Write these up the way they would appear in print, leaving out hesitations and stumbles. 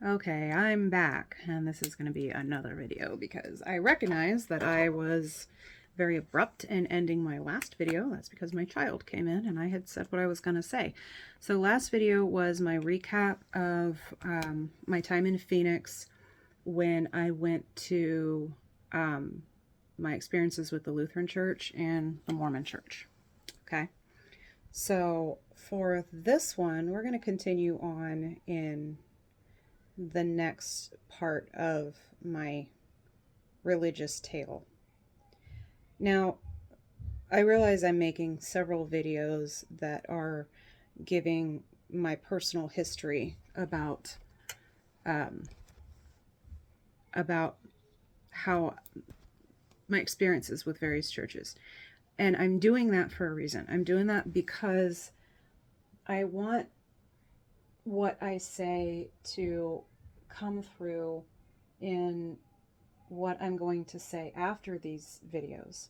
Okay, I'm back, and this is going to be another video because I recognize that I was very abrupt in ending my last video. That's because my child came in and I had said what I was going to say. So last video was my recap of my time in Phoenix when I went to my experiences with the Lutheran Church and the Mormon Church. Okay, so for this one, we're going to continue on in the next part of my religious tale. Now, I realize I'm making several videos that are giving my personal history um, about how my experiences with various churches. And I'm doing that for a reason. I'm doing that because I want what I say to come through in what I'm going to say after these videos,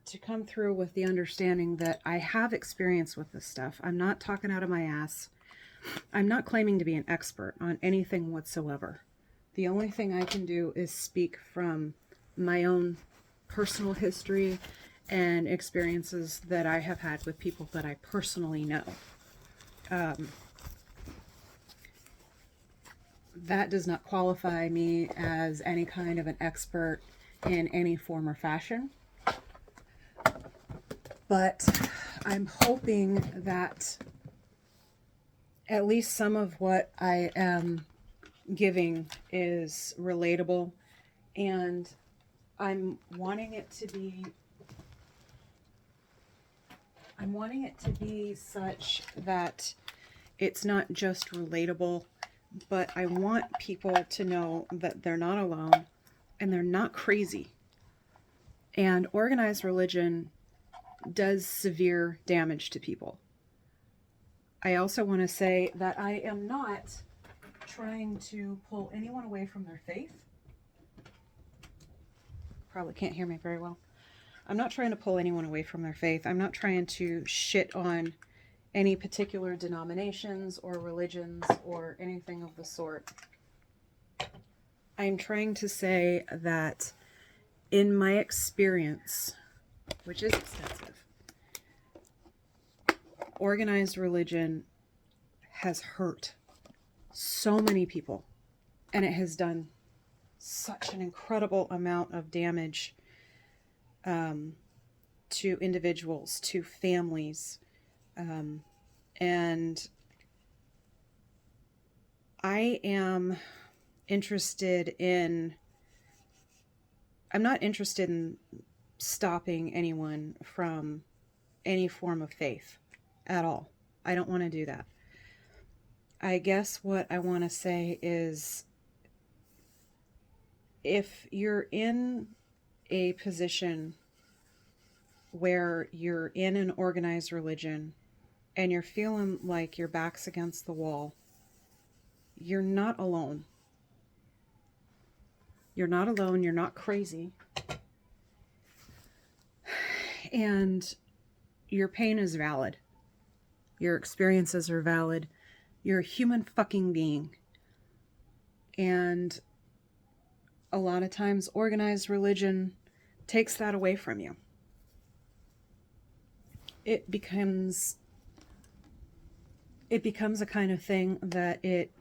to come through with the understanding that I have experience with this stuff. I'm not talking out of my ass. I'm not claiming to be an expert on anything whatsoever. The only thing I can do is speak from my own personal history and experiences that I have had with people that I personally know. That does not qualify me as any kind of an expert in any form or fashion. But I'm hoping that at least some of what I am giving is relatable, and I'm wanting it to be such that it's not just relatable, but I want people to know that they're not alone and they're not crazy. And organized religion does severe damage to people. I also want to say that I am not trying to pull anyone away from their faith. Probably can't hear me very well. I'm not trying to pull anyone away from their faith. I'm not trying to shit on any particular denominations or religions or anything of the sort. I'm trying to say that in my experience, which is extensive, organized religion has hurt so many people, and it has done such an incredible amount of damage to individuals, to families, and I am I'm not interested in stopping anyone from any form of faith at all. I don't want to do that. I guess what I want to say is, if you're in a position where you're in an organized religion and you're feeling like your back's against the wall, you're not alone. You're not alone. You're not crazy. And your pain is valid. Your experiences are valid. You're a human fucking being. And a lot of times organized religion takes that away from you. It becomes a kind of thing that it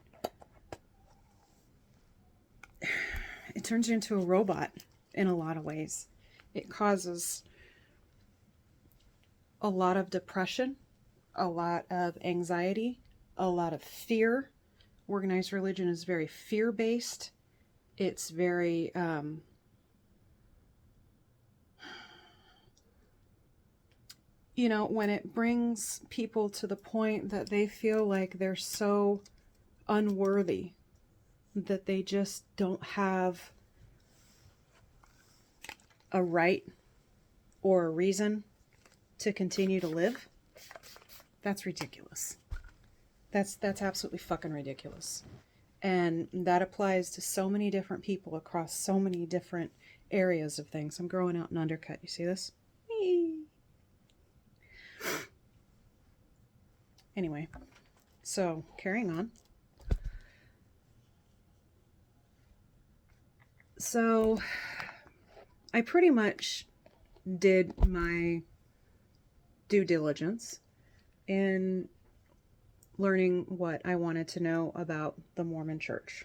turns you into a robot in a lot of ways. It causes a lot of depression, a lot of anxiety, a lot of fear. Organized religion is very fear-based. It's very when it brings people to the point that they feel like they're so unworthy that they just don't have a right or a reason to continue to live, that's ridiculous. That's absolutely fucking ridiculous. And that applies to so many different people across so many different areas of things. I'm growing out an undercut. You see this? Anyway, so carrying on. So I pretty much did my due diligence in learning what I wanted to know about the Mormon Church.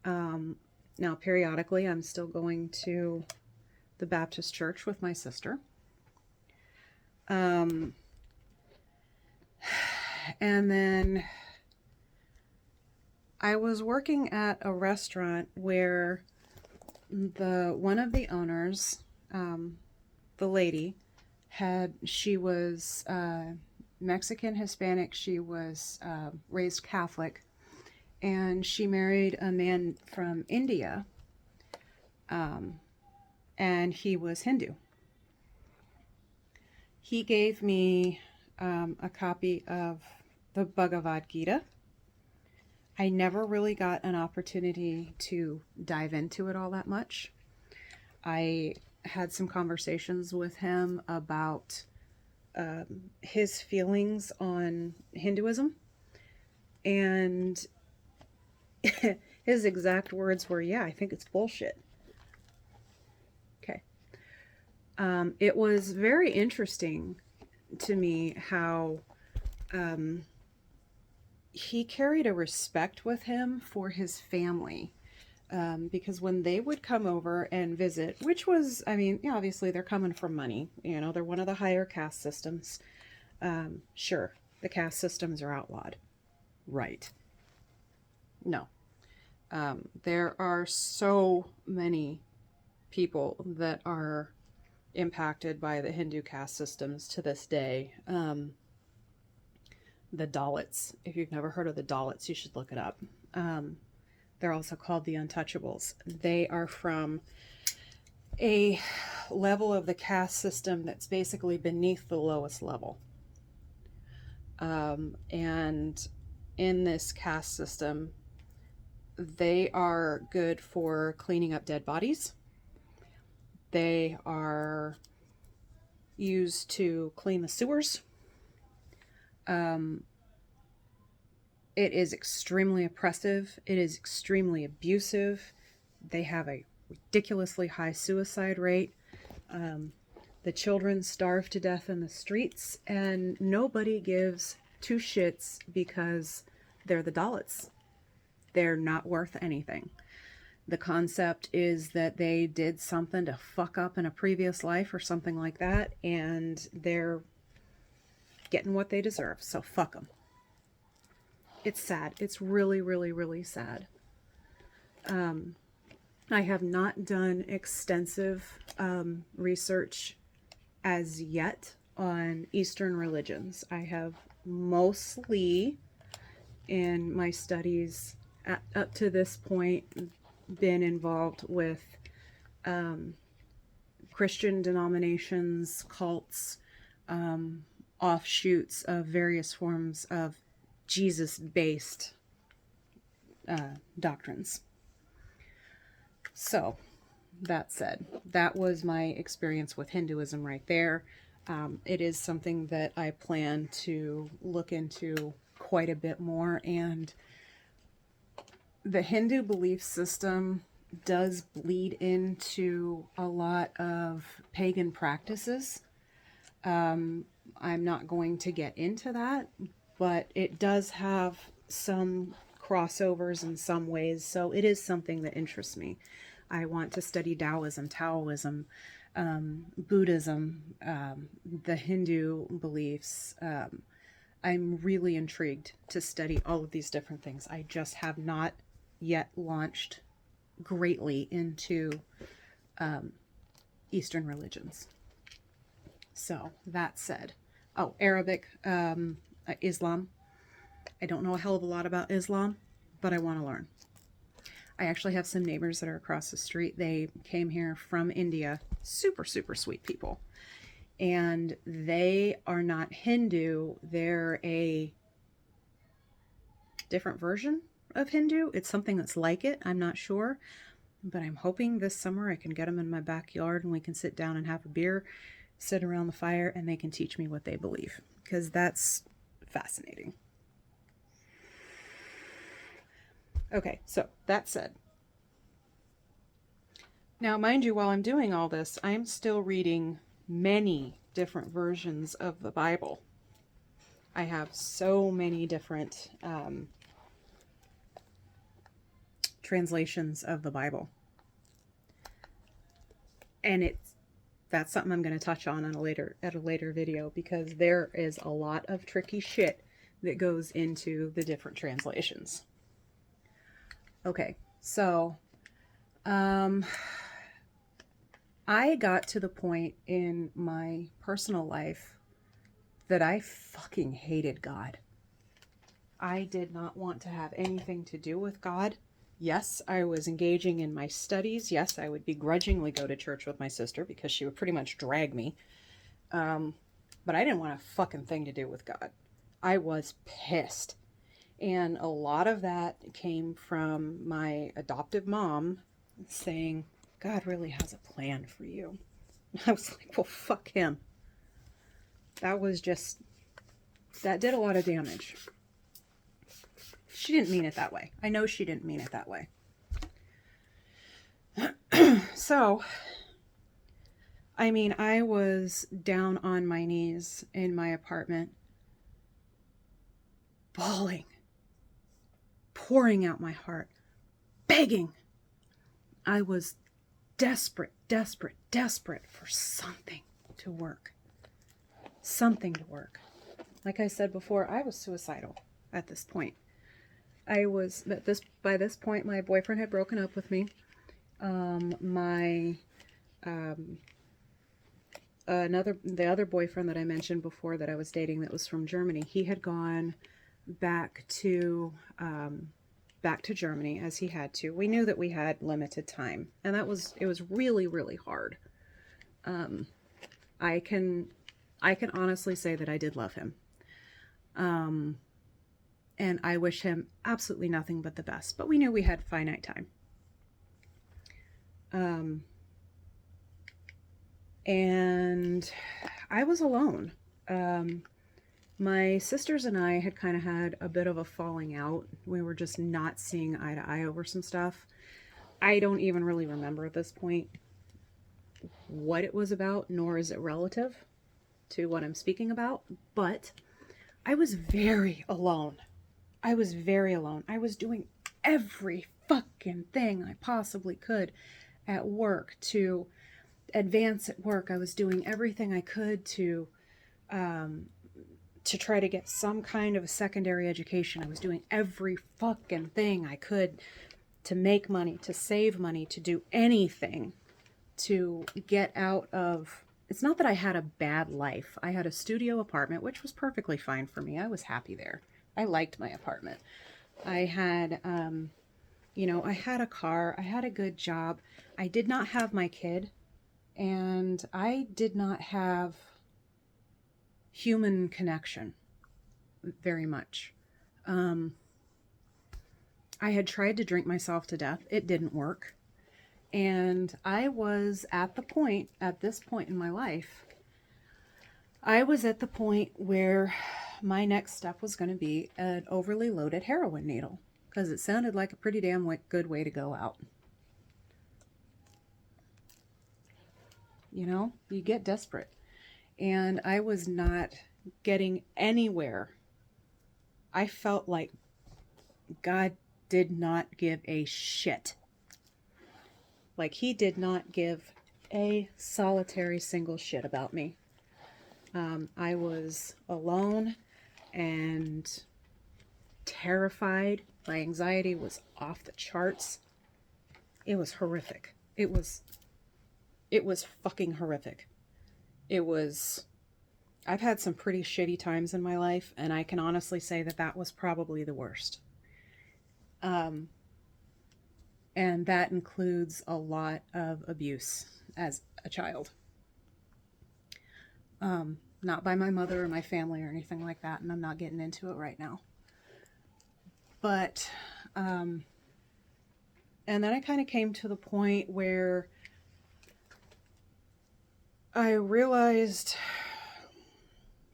Now, periodically, I'm still going to the Baptist church with my sister. And then I was working at a restaurant where one of the owners, the lady, she was Mexican Hispanic. She was raised Catholic, and she married a man from India, and he was Hindu. He gave me a copy of the Bhagavad Gita. I never really got an opportunity to dive into it all that much. I had some conversations with him about his feelings on Hinduism, and his exact words were, "Yeah, I think it's bullshit." Okay. It was very interesting to me how he carried a respect with him for his family. Because when they would come over and visit, which was, I mean, yeah, obviously they're coming from money, you know, they're one of the higher caste systems. Sure, the caste systems are outlawed. Right. No. There are so many people that are impacted by the Hindu caste systems to this day. The Dalits, if you've never heard of the Dalits, you should look it up. They're also called the Untouchables. They are from a level of the caste system that's basically beneath the lowest level. And in this caste system, they are good for cleaning up dead bodies. They are used to clean the sewers. It is extremely oppressive. It is extremely abusive. They have a ridiculously high suicide rate. The children starve to death in the streets, and nobody gives two shits because they're the Dalits. They're not worth anything. The concept is that they did something to fuck up in a previous life or something like that, and they're getting what they deserve, so fuck them. It's sad. It's really, really, really sad. I have not done extensive research as yet on Eastern religions. I have mostly, in my studies up to this point, been involved with Christian denominations, cults, offshoots of various forms of Jesus-based doctrines. So, that said, that was my experience with Hinduism right there. It is something that I plan to look into quite a bit more, and the Hindu belief system does bleed into a lot of pagan practices. I'm not going to get into that, but it does have some crossovers in some ways, so it is something that interests me. I want to study Taoism, Buddhism, the Hindu beliefs. I'm really intrigued to study all of these different things. I just have not yet launched greatly into Eastern religions. So, that said. Oh, Arabic, Islam. I don't know a hell of a lot about Islam, but I want to learn. I actually have some neighbors that are across the street. They came here from India. Super, super sweet people. And they are not Hindu. They're a different version of Hindu. It's something that's like it. I'm not sure. But I'm hoping this summer I can get them in my backyard and we can sit down and have a beer, sit around the fire, and they can teach me what they believe. Because that's fascinating. Okay, so that said, Now, mind you, while I'm doing all this, I'm still reading many different versions of the Bible. I have so many different translations of the Bible. And that's something I'm going to touch on at a later video, because there is a lot of tricky shit that goes into the different translations. Okay, so I got to the point in my personal life that I fucking hated God. I did not want to have anything to do with God. Yes, I was engaging in my studies. Yes, I would begrudgingly go to church with my sister because she would pretty much drag me. But I didn't want a fucking thing to do with God. I was pissed. And a lot of that came from my adoptive mom saying, God really has a plan for you. I was like, well, fuck him. That did a lot of damage. She didn't mean it that way. I know she didn't mean it that way. So, I mean, I was down on my knees in my apartment, bawling, pouring out my heart, begging. I was desperate for something to work. Something to work. Like I said before, I was suicidal at this point. By this point, my boyfriend had broken up with me. The other boyfriend that I mentioned before that I was dating that was from Germany, he had gone back to Germany as he had to. We knew that we had limited time, and it was really, really hard. I can honestly say that I did love him. And I wish him absolutely nothing but the best. But we knew we had finite time. And I was alone. My sisters and I had kind of had a bit of a falling out. We were just not seeing eye to eye over some stuff. I don't even really remember at this point what it was about, nor is it relative to what I'm speaking about. But I was very alone. I was doing every fucking thing I possibly could at work to advance at work. I was doing everything I could to try to get some kind of a secondary education. I was doing every fucking thing I could to make money, to save money, to do anything to get out of... It's not that I had a bad life. I had a studio apartment, which was perfectly fine for me. I was happy there. I liked my apartment. I had, I had a car. I had a good job. I did not have my kid. And I did not have human connection very much. I had tried to drink myself to death. It didn't work. And I was at this point in my life, I was at the point where my next step was going to be an overly loaded heroin needle, because it sounded like a pretty damn good way to go out. You know, you get desperate. And I was not getting anywhere. I felt like God did not give a shit. Like he did not give a solitary single shit about me. I was alone and terrified. My anxiety was off the charts. It was horrific. It was fucking horrific. I've had some pretty shitty times in my life, and I can honestly say that was probably the worst. And that includes a lot of abuse as a child. Not by my mother or my family or anything like that, and I'm not getting into it right now. But, and then I kind of came to the point where I realized,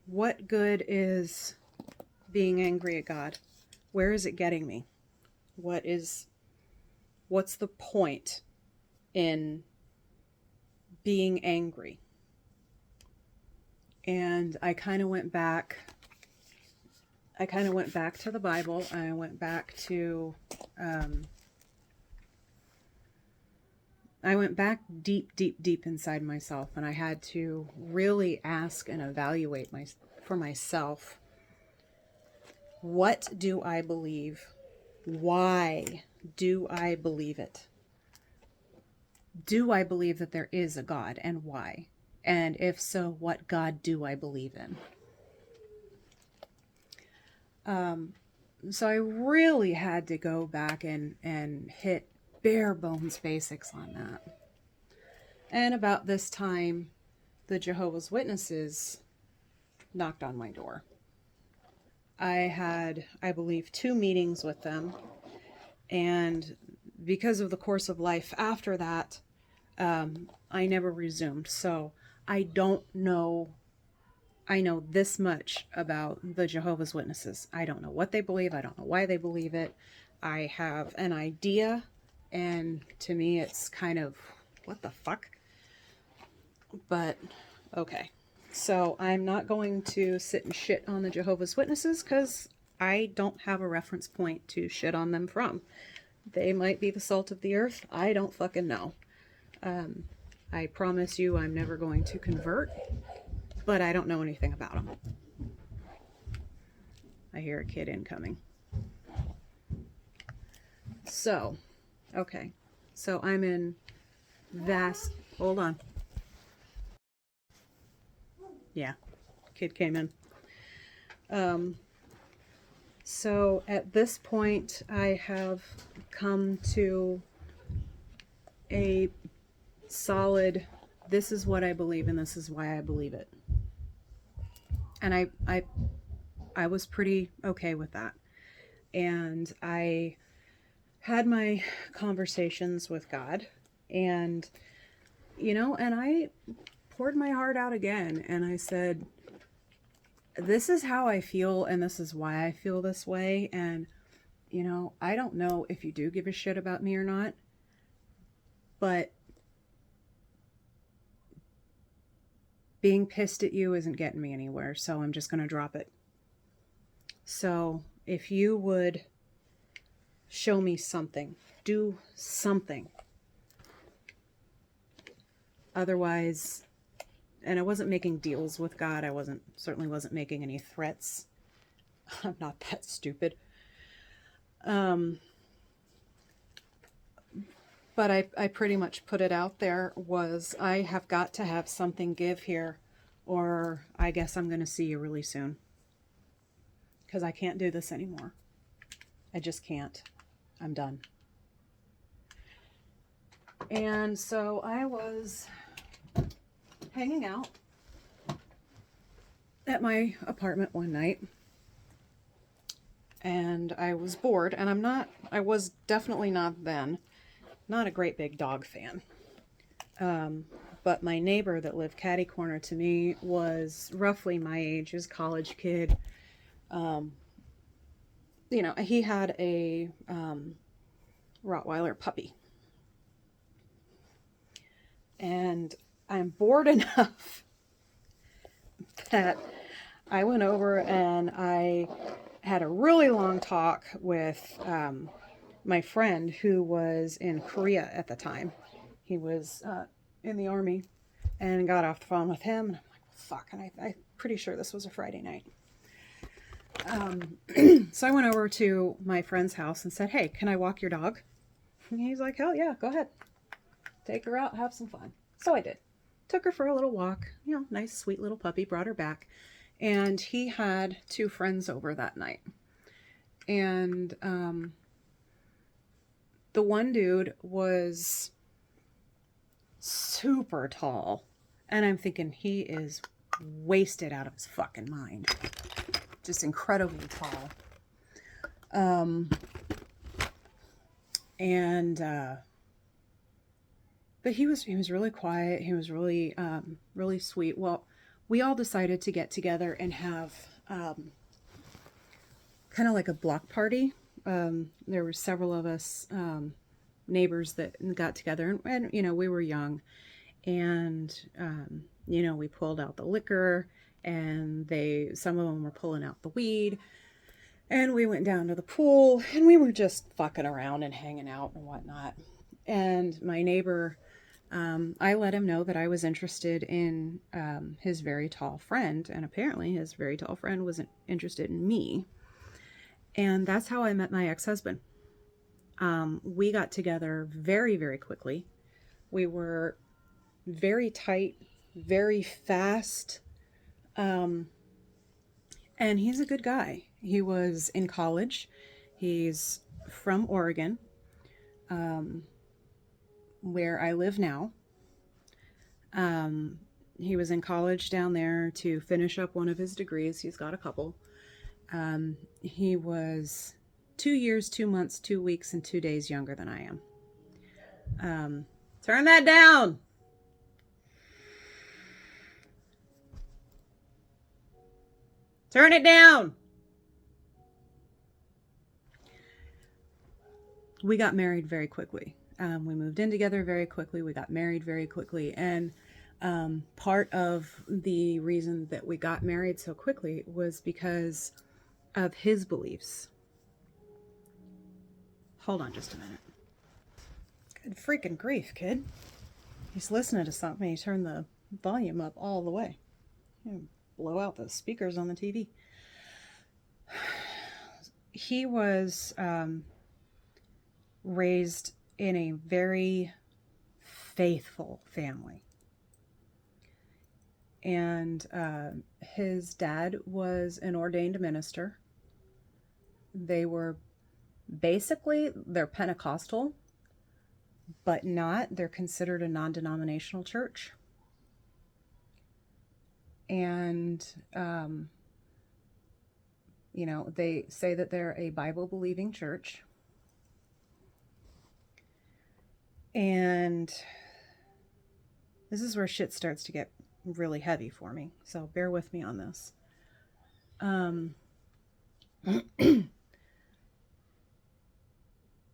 what good is being angry at God? Where is it getting me? What's the point in being angry. And I kind of went back to the Bible. I went back to, I went back deep, deep, deep inside myself, and I had to really ask and evaluate for myself, what do I believe? Why do I believe it? Do I believe that there is a God, and why? And if so, what God do I believe in? So I really had to go back and hit bare bones basics on that. And about this time, the Jehovah's Witnesses knocked on my door. I had, I believe, 2 meetings with them. And because of the course of life after that, I never resumed. So I don't know. I know this much about the Jehovah's Witnesses. I don't know what they believe. I don't know why they believe it. I have an idea, and to me it's kind of, what the fuck? But, okay. So I'm not going to sit and shit on the Jehovah's Witnesses, because I don't have a reference point to shit on them from. They might be the salt of the earth. I don't fucking know. I promise you I'm never going to convert, but I don't know anything about them. I hear a kid incoming. So, okay. So I'm in vast... Hold on. Yeah, kid came in. So at this point, I have come to a solid, this is what I believe and this is why I believe it. And I was pretty okay with that. And I had my conversations with God, and, you know, and I poured my heart out again, and I said, this is how I feel, and this is why I feel this way. And, you know, I don't know if you do give a shit about me or not, but being pissed at you isn't getting me anywhere, so I'm just going to drop it. So if you would show me something, do something. Otherwise, and I wasn't making deals with God. I certainly wasn't making any threats. I'm not that stupid. But I pretty much put it out there, was I have got to have something give here, or I guess I'm going to see you really soon. Because I can't do this anymore. I just can't. I'm done. And so I was hanging out at my apartment one night, and I was bored, and I was definitely not then, not a great big dog fan. But my neighbor that lived catty corner to me was roughly my age, his college kid. You know, he had a Rottweiler puppy. And I'm bored enough that I went over and I had a really long talk with my friend who was in Korea at the time. He was in the Army, and got off the phone with him. And I'm like, well, fuck. And I'm pretty sure this was a Friday night. So I went over to my friend's house and said, hey, can I walk your dog? And he's like, hell yeah, go ahead. Take her out, have some fun. So I did. Took her for a little walk. You know, nice, sweet little puppy. Brought her back. And he had 2 friends over that night. And the one dude was super tall. And I'm thinking, he is wasted out of his fucking mind. Just incredibly tall. But he was really quiet. He was really, really sweet. Well, we all decided to get together and have, kind of like a block party. There were several of us, neighbors that got together, and, you know, we were young, And, we pulled out the liquor, and some of them were pulling out the weed, and we went down to the pool, and we were just fucking around and hanging out and whatnot. And my neighbor, I let him know that I was interested in his very tall friend, and apparently his very tall friend wasn't interested in me. And that's how I met my ex-husband. We got together very, very quickly. We were very tight, very fast. And he's a good guy. He was in college. He's from Oregon, where I live now. He was in college down there to finish up one of his degrees. He's got a couple. He was 2 years, 2 months, 2 weeks, and 2 days younger than I am. Turn that down. Turn it down. We got married very quickly. We moved in together very quickly. We got married very quickly. And part of the reason that we got married so quickly was because of his beliefs. Hold on just a minute. Good freaking grief, kid. He's listening to something. He turned the volume up all the way. Blow out the speakers on the TV. He was raised in a very faithful family. And his dad was an ordained minister. They're Pentecostal, but not. They're considered a non-denominational church. And, they say that they're a Bible-believing church. And this is where shit starts to get really heavy for me. So bear with me on this.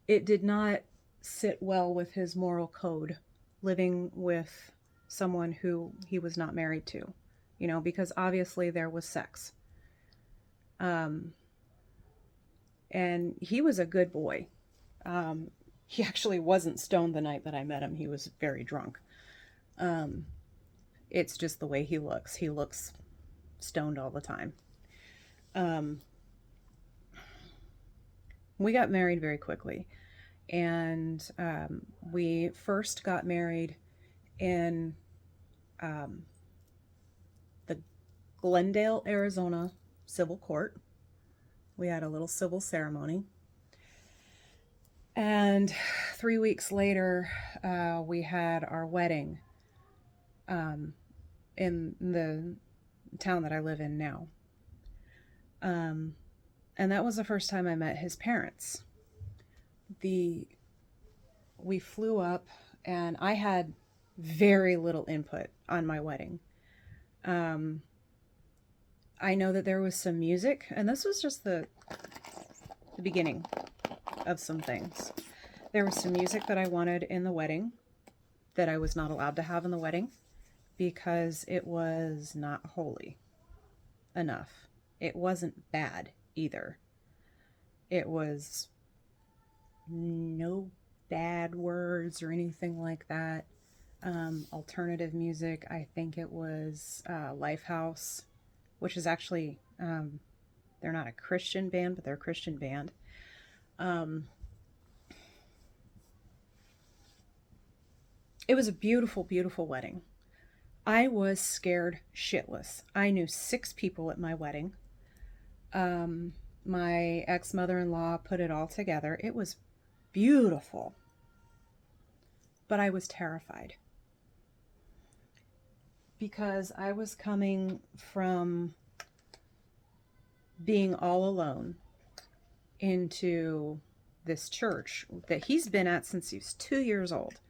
It did not sit well with his moral code living with someone who he was not married to, because obviously there was sex. And he was a good boy. He actually wasn't stoned the night that I met him. He was very drunk. It's just the way he looks. He looks stoned all the time. We got married very quickly. And we first got married in the Glendale, Arizona civil court. We had a little civil ceremony. And 3 weeks later, we had our wedding in the town that I live in now. And that was the first time I met his parents. We flew up, and I had very little input on my wedding. I know that there was some music, and this was just the beginning of some things. There was some music that I wanted in the wedding that I was not allowed to have in the wedding because it was not holy enough. It wasn't bad either. It was no bad words or anything like that. Alternative music. I think it was Lifehouse, which is actually, they're not a Christian band, but they're a Christian band. It was a beautiful, beautiful wedding. I was scared shitless. I knew 6 people at my wedding. My ex-mother-in-law put it all together. It was beautiful. But I was terrified. Because I was coming from being all alone into this church that he's been at since he was 2 years old.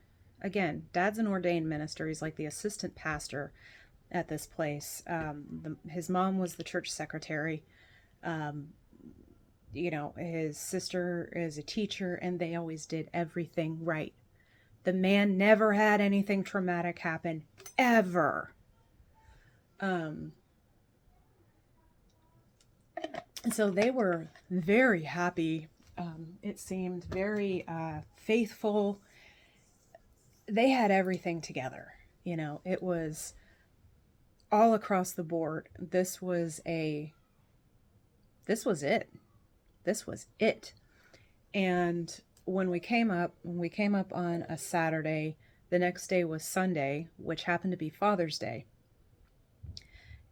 Again, Dad's an ordained minister. He's like the assistant pastor at this place. His mom was the church secretary. His sister is a teacher, and they always did everything right. The man never had anything traumatic happen, ever. So they were very happy. It seemed very faithful. They had everything together. You know, it was all across the board. This was it. This was it. And when we came up on a Saturday, the next day was Sunday, which happened to be Father's Day.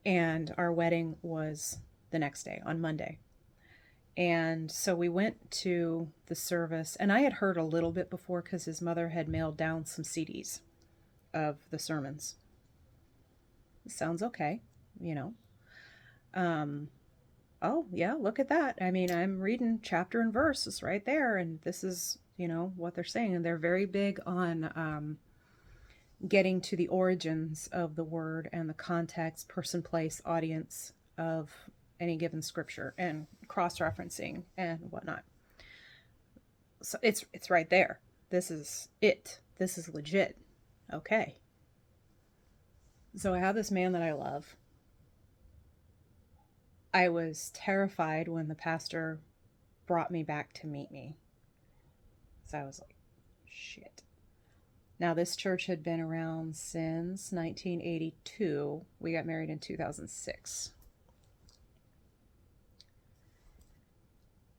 And our wedding was the next day, on Monday. And so we went to the service, and I had heard a little bit before because his mother had mailed down some CDs of the sermons. Sounds okay, you know. Oh, yeah, look at that. I mean, I'm reading chapter and verse. It's right there. And this is, you know, what they're saying. And they're very big on getting to the origins of the word and the context, person, place, audience of any given scripture and cross-referencing and whatnot. So it's right there. This is it. This is legit. Okay. So I have this man that I love. I was terrified when the pastor brought me back to meet me. So I was like, shit. Now, this church had been around since 1982. We got married in 2006.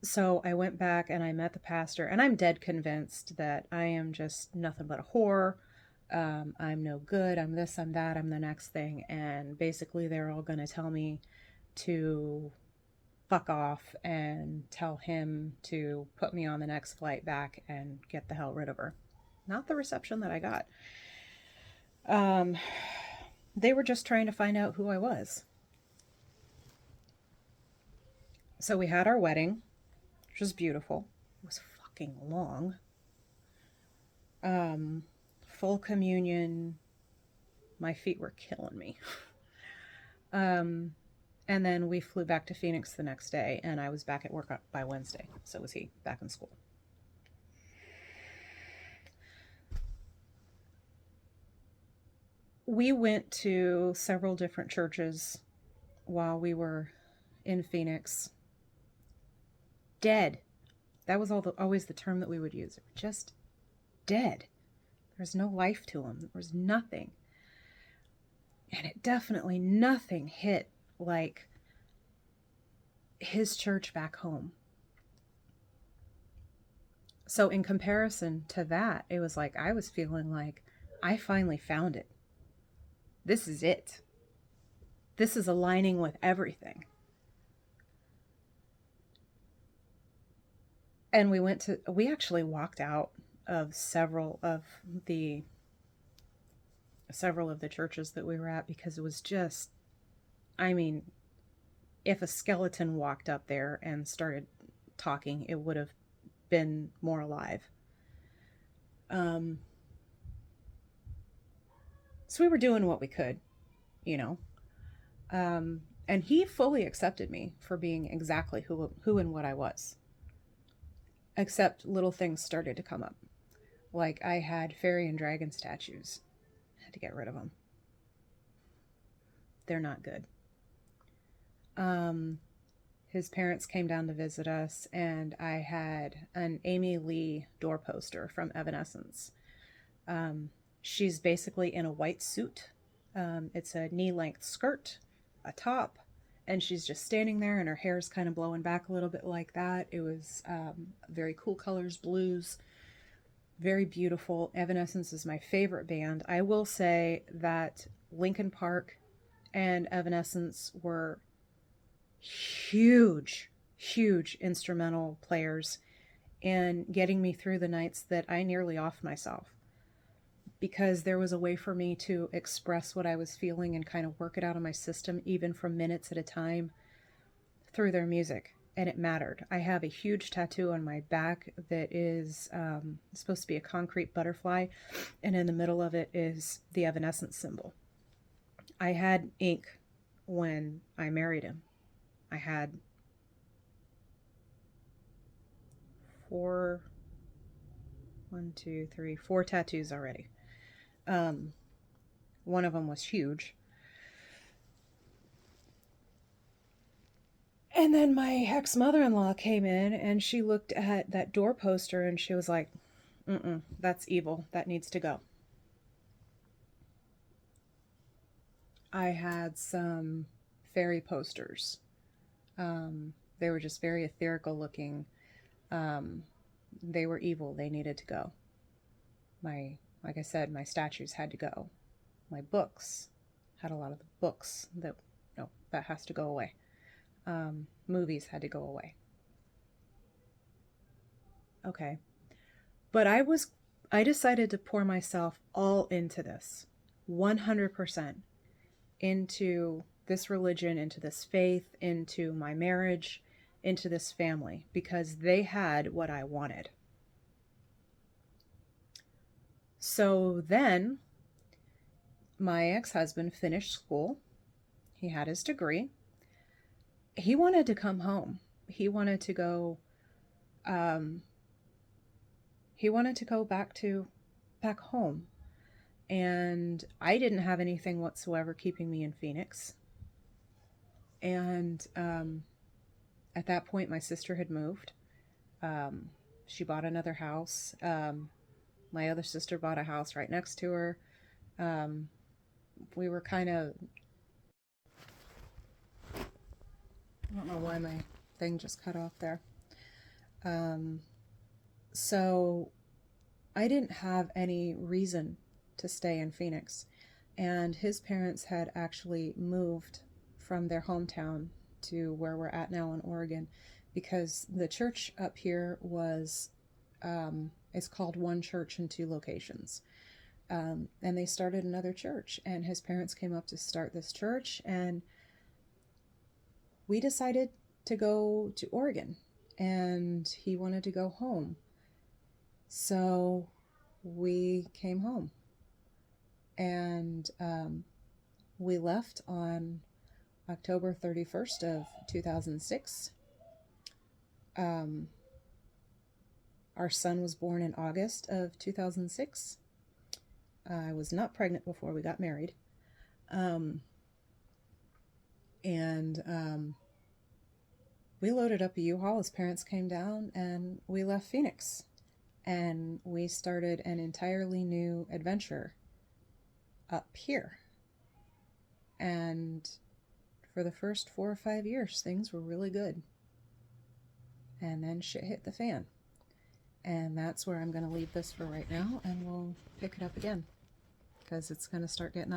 So I went back and I met the pastor, and I'm dead convinced that I am just nothing but a whore. I'm no good. I'm this, I'm that, I'm the next thing. And basically, they're all going to tell me to fuck off and tell him to put me on the next flight back and get the hell rid of her. Not the reception that I got. They were just trying to find out who I was. So we had our wedding, which was beautiful. It was fucking long. Full communion. My feet were killing me. And then we flew back to Phoenix the next day, and I was back at work by Wednesday. So was he, back in school. We went to several different churches while we were in Phoenix. Dead. That was always the term that we would use. Just dead. There's no life to them. There was nothing. And it definitely nothing hit like his church back home. So in comparison to that, it was like I was feeling like I finally found it. This is it. This is aligning with everything. And we actually walked out of several of the churches that we were at because it was just, I mean, if a skeleton walked up there and started talking, it would have been more alive. So we were doing what we could, you know. And he fully accepted me for being exactly who and what I was. Except little things started to come up. Like I had fairy and dragon statues. I had to get rid of them. They're not good. His parents came down to visit us, and I had an Amy Lee door poster from Evanescence. She's basically in a white suit. It's a knee-length skirt, a top, and she's just standing there, and her hair's kind of blowing back a little bit like that. It was very cool colors, blues, very beautiful. Evanescence is my favorite band. I will say that Linkin Park and Evanescence were huge instrumental players in getting me through the nights that I nearly offed myself, because there was a way for me to express what I was feeling and kind of work it out of my system, even for minutes at a time, through their music. And it mattered. I have a huge tattoo on my back that is supposed to be a concrete butterfly, and in the middle of it is the Evanescence symbol. I had ink when I married him. I had 4 1, 2, 3, 4 tattoos already. One of them was huge. And then my ex-mother-in-law came in and she looked at that door poster and she was like, that's evil. That needs to go. I had some fairy posters. They were just very ethereal looking. They were evil. They needed to go. Like I said, my statues had to go. My books had a lot of the books that, no, that has to go away. Movies had to go away. Okay. But I decided to pour myself all into this, 100% into this religion, into this faith, into my marriage, into this family, because they had what I wanted. So then my ex-husband finished school. He had his degree. He wanted to come home. He wanted to go back home. And I didn't have anything whatsoever keeping me in Phoenix. And at that point, my sister had moved. She bought another house. My other sister bought a house right next to her. We were kind of... I don't know why my thing just cut off there. So I didn't have any reason to stay in Phoenix. And his parents had actually moved from their hometown to where we're at now in Oregon, because the church up here was, it's called One Church in Two Locations. And they started another church, and his parents came up to start this church, and we decided to go to Oregon, and he wanted to go home. So we came home, and we left on October 31st of 2006. Our son was born in August of 2006. I was not pregnant before we got married. We loaded up a U-Haul. His parents came down and we left Phoenix. And we started an entirely new adventure up here. And for the first 4 or 5 years, things were really good. And then shit hit the fan. And that's where I'm going to leave this for right now, and we'll pick it up again, because it's going to start getting